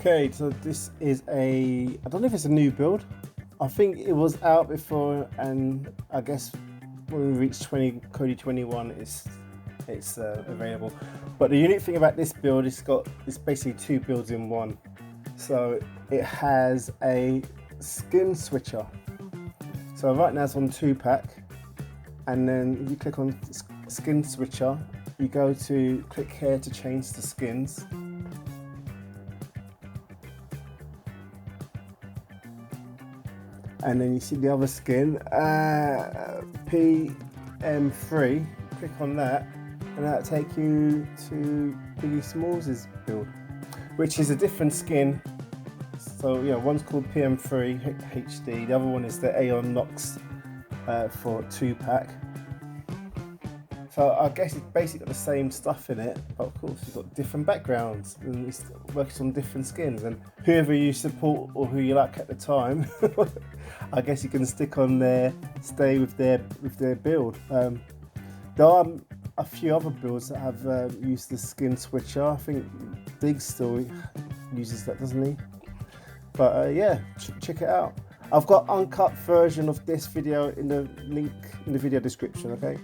Okay, so this is I don't know if it's a new build. I think it was out before, and I guess when we reach Kodi 21, it's available. But the unique thing about this build, it's basically two builds in one. So it has a skin switcher. So right now it's on 2-pack, and then if you click on skin switcher, you go to click here to change the skins. And then you see the other skin, PM3, click on that, and that'll take you to Biggie Smalls' build, which is a different skin. So yeah, one's called PM3 HD, the other one is the Aeon Nox for 2-pack. So I guess it's basically got the same stuff in it, but of course you've got different backgrounds and it's working on different skins, and whoever you support or who you like at the time, I guess you can stick on there, stay with their build. There are a few other builds that have used the skin switcher. I think Dig still uses that, doesn't he? But yeah, check it out. I've got uncut version of this video in the link in the video description, okay?